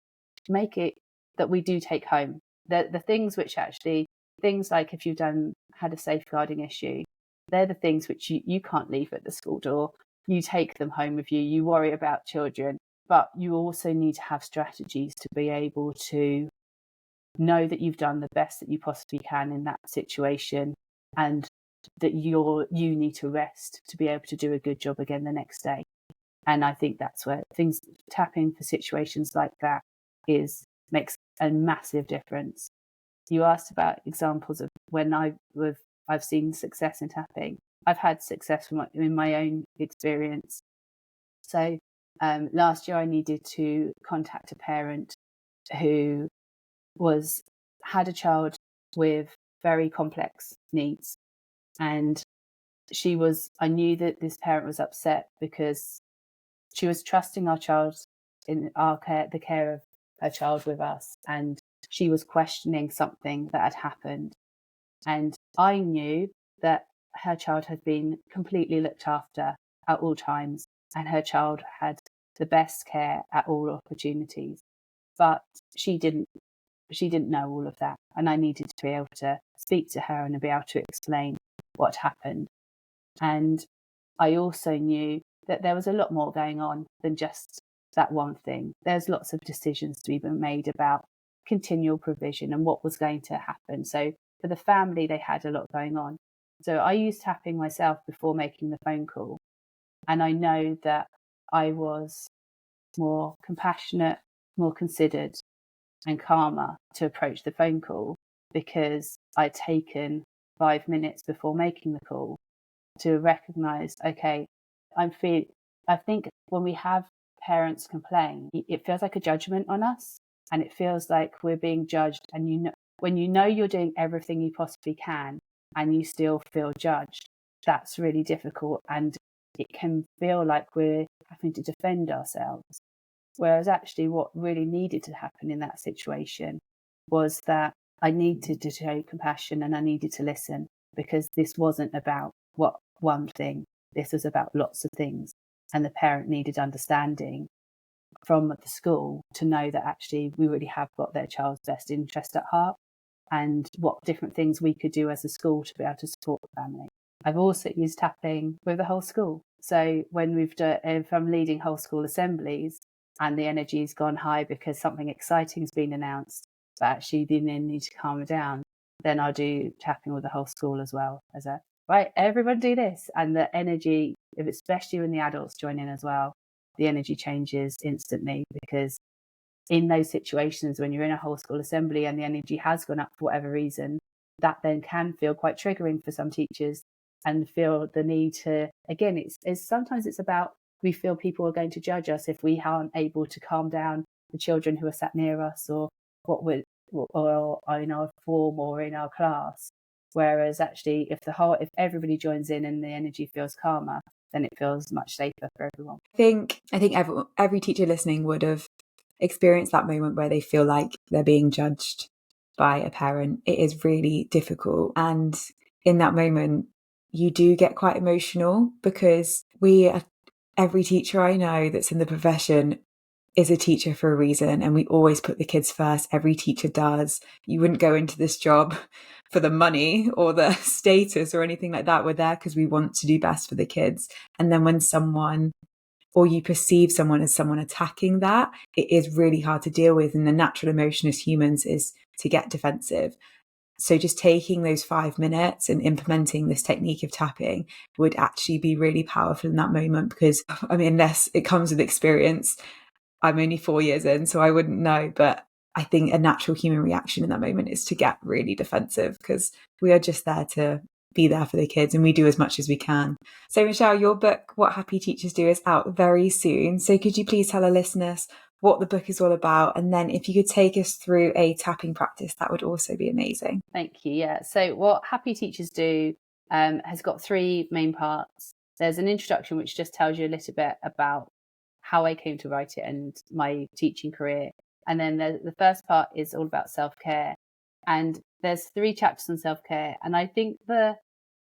make it that we do take home. The things which actually, things like if you've had a safeguarding issue, they're the things which you can't leave at the school door. You take them home with you. You worry about children, but you also need to have strategies to be able to know that you've done the best that you possibly can in that situation, and that you need to rest to be able to do a good job again the next day. And I think that's where tapping for situations like that makes a massive difference. You asked about examples of when I've seen success in tapping. I've had success in my own experience. So last year I needed to contact a parent who had a child with very complex needs, and I knew that this parent was upset because she was trusting our child in our care, the care of her child with us, and she was questioning something that had happened. And I knew that her child had been completely looked after at all times, and her child had the best care at all opportunities. But she didn't know all of that, and I needed to be able to speak to her and be able to explain what happened. And I also knew that there was a lot more going on than just that one thing. There's lots of decisions to be made about continual provision and what was going to happen. So for the family, they had a lot going on. So I used tapping myself before making the phone call. And I know that I was more compassionate, more considered and calmer to approach the phone call, because I'd taken 5 minutes before making the call to recognise, okay, I think when we have parents complain, it feels like a judgment on us, and it feels like we're being judged. And when you know you're doing everything you possibly can and you still feel judged, that's really difficult, and it can feel like we're having to defend ourselves. Whereas actually what really needed to happen in that situation was that I needed to show compassion and I needed to listen, because this wasn't about one thing. This was about lots of things. And the parent needed understanding from the school to know that actually we really have got their child's best interest at heart, and what different things we could do as a school to be able to support the family. I've also used tapping with the whole school. So when if I'm leading whole school assemblies and the energy's gone high because something exciting's been announced, but actually they need to calm down, then I'll do tapping with the whole school as well, as right, everyone do this. And the energy, especially when the adults join in as well, the energy changes instantly, because in those situations when you're in a whole school assembly and the energy has gone up for whatever reason, that then can feel quite triggering for some teachers, and feel the need to, again, it's sometimes it's about, we feel people are going to judge us if we aren't able to calm down the children who are sat near us, or in our form or in our class. Whereas actually if everybody joins in and the energy feels calmer, then it feels much safer for everyone. I think every teacher listening would have experienced that moment where they feel like they're being judged by a parent. It is really difficult, and in that moment you do get quite emotional, because every teacher I know that's in the profession is a teacher for a reason, and we always put the kids first. Every teacher does. You wouldn't go into this job for the money or the status or anything like that. We're there because we want to do best for the kids. And then when someone, or you perceive someone as someone attacking that, it is really hard to deal with. And the natural emotion as humans is to get defensive. So just taking those 5 minutes and implementing this technique of tapping would actually be really powerful in that moment, because I mean, unless it comes with experience, I'm only 4 years in, so I wouldn't know. But I think a natural human reaction in that moment is to get really defensive, because we are just there to be there for the kids, and we do as much as we can. So Michelle, your book, What Happy Teachers Do, is out very soon. So could you please tell our listeners what the book is all about? And then if you could take us through a tapping practice, that would also be amazing. Thank you. Yeah. So What Happy Teachers Do has got 3 main parts. There's an introduction, which just tells you a little bit about how I came to write it and my teaching career. And then the first part is all about self-care. And there's 3 chapters on self-care. And I think the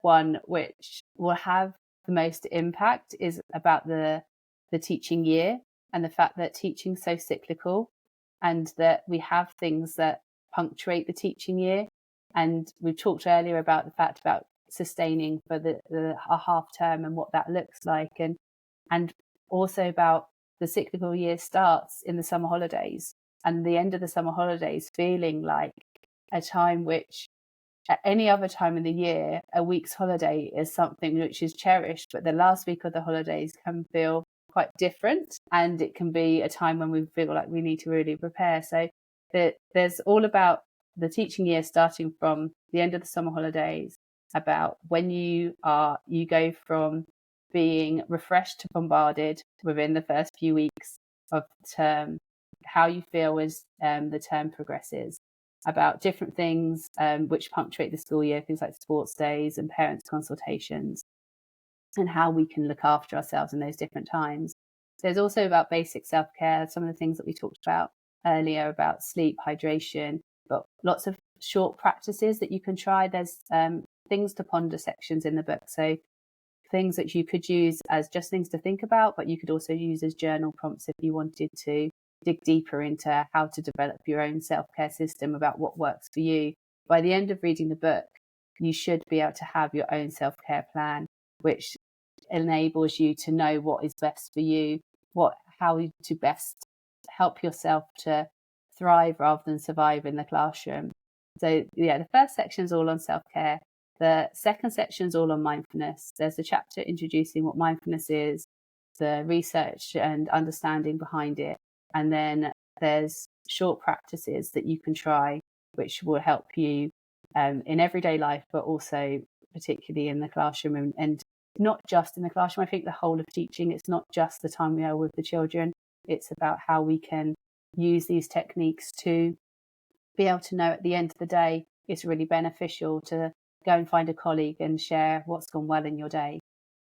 one which will have the most impact is about the teaching year, and the fact that teaching's so cyclical, and that we have things that punctuate the teaching year. And we talked earlier about the fact about sustaining for a half term and what that looks like, and also about the cyclical year starts in the summer holidays, and the end of the summer holidays feeling like a time which at any other time in the year, a week's holiday is something which is cherished, but the last week of the holidays can feel quite different, and it can be a time when we feel like we need to really prepare. So there's all about the teaching year starting from the end of the summer holidays, about when you go from being refreshed to bombarded within the first few weeks of the term, how you feel as the term progresses, about different things which punctuate the school year, things like sports days and parents' consultations, and how we can look after ourselves in those different times. There's also about basic self-care, some of the things that we talked about earlier about sleep, hydration, but lots of short practices that you can try. There's things to ponder sections in the book. So things that you could use as just things to think about, but you could also use as journal prompts if you wanted to dig deeper into how to develop your own self-care system, about what works for you. By the end of reading the book, you should be able to have your own self-care plan, which enables you to know what is best for you, how to best help yourself to thrive rather than survive in the classroom. So yeah, the first section is all on self-care. The second section is all on mindfulness. There's a chapter introducing what mindfulness is, the research and understanding behind it. And then there's short practices that you can try, which will help you in everyday life, but also particularly in the classroom, and not just in the classroom. I think the whole of teaching, it's not just the time we are with the children. It's about how we can use these techniques to be able to know at the end of the day, it's really beneficial to go and find a colleague and share what's gone well in your day,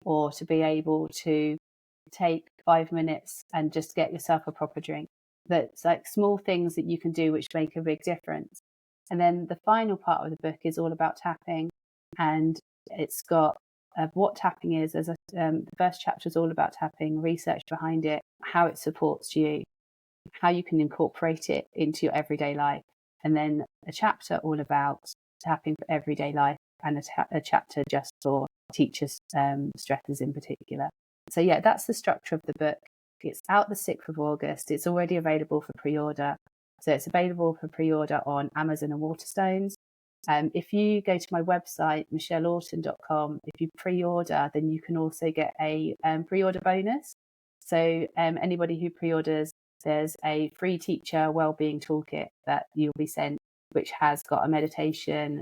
or to be able to take 5 minutes and just get yourself a proper drink. That's like small things that you can do which make a big difference. And then the final part of the book is all about tapping, and it's got what tapping is. The first chapter is all about tapping, research behind it, how it supports you, how you can incorporate it into your everyday life, and then a chapter all about tapping for everyday life, and a chapter just for teachers' stresses in particular. So yeah, that's the structure of the book. It's out the 6th of August. It's already available for pre-order. So it's available for pre-order on Amazon and Waterstones. If you go to my website, michelleorton.com, if you pre-order, then you can also get a pre-order bonus. So anybody who pre-orders, there's a free teacher wellbeing toolkit that you'll be sent, which has got a meditation,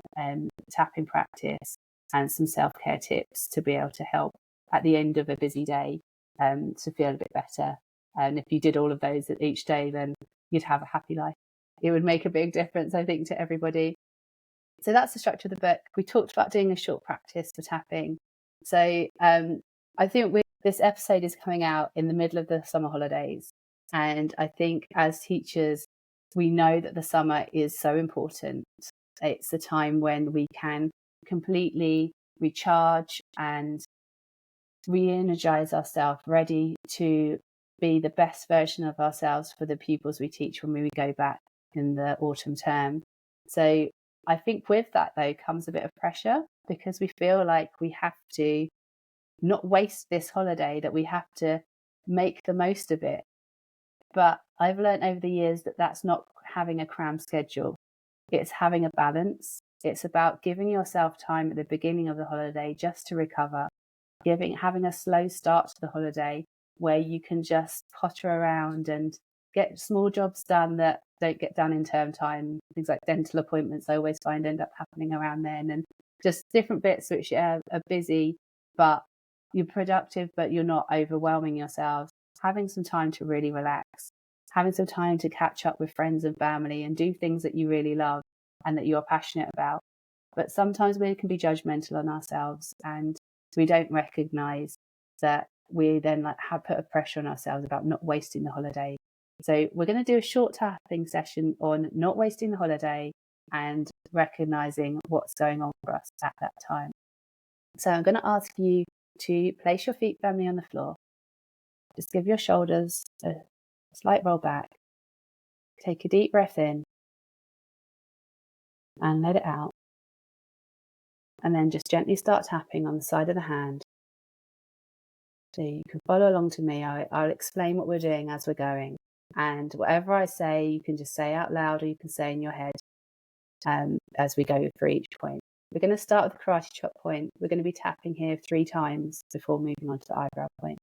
tapping practice, and some self-care tips to be able to help at the end of a busy day to feel a bit better. And if you did all of those each day, then you'd have a happy life. It would make a big difference, I think, to everybody. So that's the structure of the book. We talked about doing a short practice for tapping. So I think this episode is coming out in the middle of the summer holidays. And I think as teachers, we know that the summer is so important. It's the time when we can completely recharge and re-energize ourselves, ready to be the best version of ourselves for the pupils we teach when we go back in the autumn term. So I think with that, though, comes a bit of pressure, because we feel like we have to not waste this holiday, that we have to make the most of it. But I've learned over the years that that's not having a crammed schedule. It's having a balance. It's about giving yourself time at the beginning of the holiday just to recover, having a slow start to the holiday where you can just potter around and get small jobs done that don't get done in term time. Things like dental appointments, I always find end up happening around then, and just different bits which are busy, but you're productive, but you're not overwhelming yourselves. Having some time to really relax, having some time to catch up with friends and family and do things that you really love and that you're passionate about. But sometimes we can be judgmental on ourselves, and we don't recognize that we then have put a pressure on ourselves about not wasting the holiday. So we're going to do a short tapping session on not wasting the holiday and recognizing what's going on for us at that time. So I'm going to ask you to place your feet firmly on the floor. Just give your shoulders a slight roll back. Take a deep breath in and let it out. And then just gently start tapping on the side of the hand. So you can follow along to me. I'll explain what we're doing as we're going. And whatever I say, you can just say out loud, or you can say in your head as we go through each point. We're going to start with the karate chop point. We're going to be tapping here 3 times before moving on to the eyebrow point.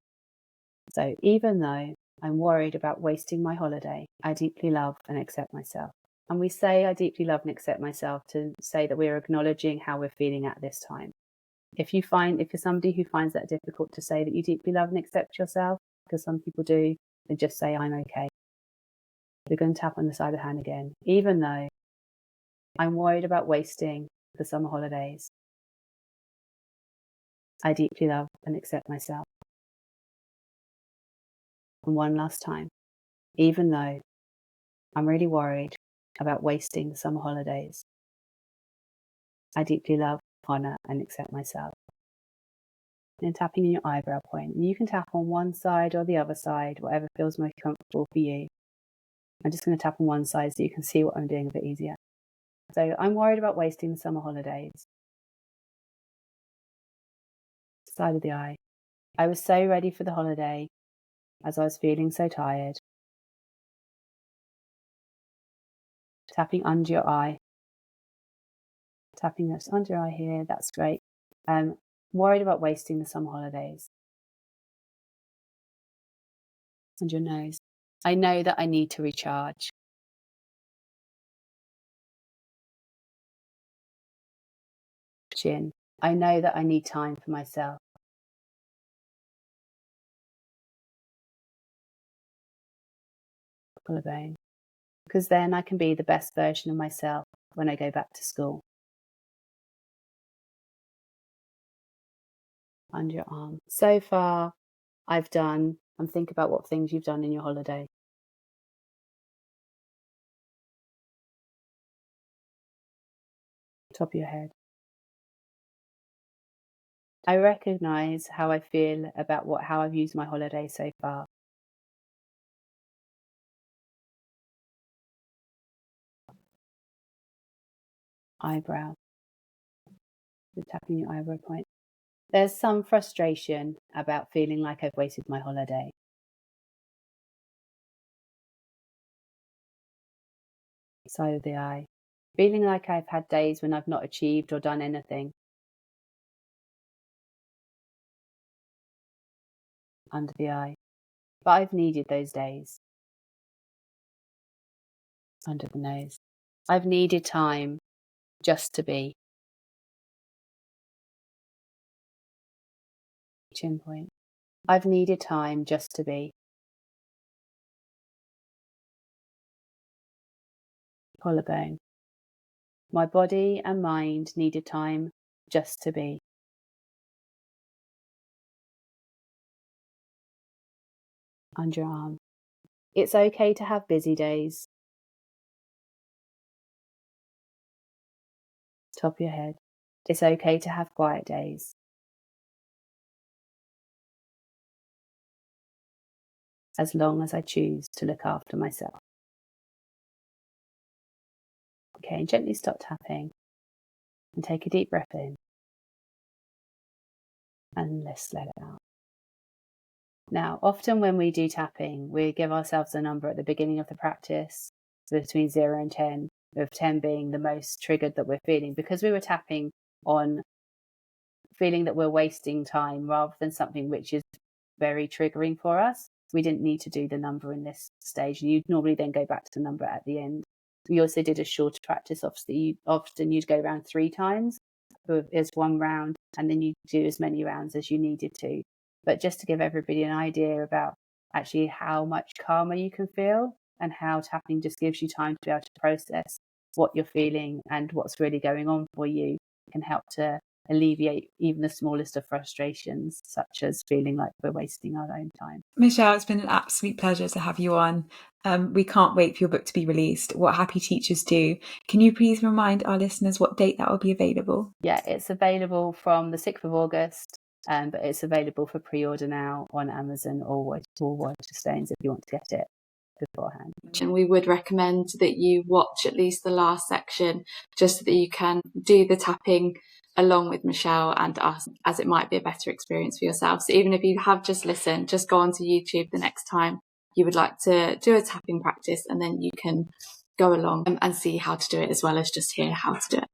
So even though I'm worried about wasting my holiday, I deeply love and accept myself. And we say I deeply love and accept myself to say that we're acknowledging how we're feeling at this time. If you're somebody who finds that difficult to say that you deeply love and accept yourself, because some people do, then just say I'm okay. We're going to tap on the side of the hand again. Even though I'm worried about wasting the summer holidays, I deeply love and accept myself. And one last time. Even though I'm really worried about wasting the summer holidays, I deeply love, honour and accept myself. And tapping in your eyebrow point. And you can tap on one side or the other side, whatever feels most comfortable for you. I'm just going to tap on one side so you can see what I'm doing a bit easier. So I'm worried about wasting the summer holidays. Side of the eye. I was so ready for the holiday as I was feeling so tired. Tapping under your eye. Tapping this under your eye here, that's great. Worried about wasting the summer holidays. And your nose. I know that I need to recharge. Chin. I know that I need time for myself. Collarbone. Because then I can be the best version of myself when I go back to school. Under your arm. So far, I've done, and think about what things you've done in your holiday. Top of your head. I recognise how I feel about how I've used my holiday so far. Eyebrow. We're tapping your eyebrow point. There's some frustration about feeling like I've wasted my holiday. Side of the eye. Feeling like I've had days when I've not achieved or done anything. Under the eye. But I've needed those days. Under the nose. I've needed time just to be. Chin point. I've needed time just to be. Collarbone. My body and mind needed time just to be. Underarm. It's okay to have busy days. Top of your head. It's okay to have quiet days. as long as I choose to look after myself. Okay, and gently stop tapping and take a deep breath in. And let's let it out. Now, often when we do tapping, we give ourselves a number at the beginning of the practice, between 0 and 10, with 10 being the most triggered that we're feeling, because we were tapping on feeling that we're wasting time rather than something which is very triggering for us. We didn't need to do the number in this stage. You'd normally then go back to the number at the end. We also did a shorter practice. Often you'd go around 3 times as one round, and then you do as many rounds as you needed to. But just to give everybody an idea about actually how much calmer you can feel, and how tapping just gives you time to be able to process what you're feeling and what's really going on for you, can help to alleviate even the smallest of frustrations, such as feeling like we're wasting our own time. Michelle, it's been an absolute pleasure to have you on. We can't wait for your book to be released, What Happy Teachers Do. Can you please remind our listeners what date that will be available? Yeah, it's available from the 6th of August, but it's available for pre-order now on Amazon or Waterstones if you want to get it beforehand. And we would recommend that you watch at least the last section, just so that you can do the tapping along with Michelle and us, as it might be a better experience for yourself. So even if you have just listened, just go onto YouTube the next time you would like to do a tapping practice, and then you can go along and see how to do it as well as just hear how to do it.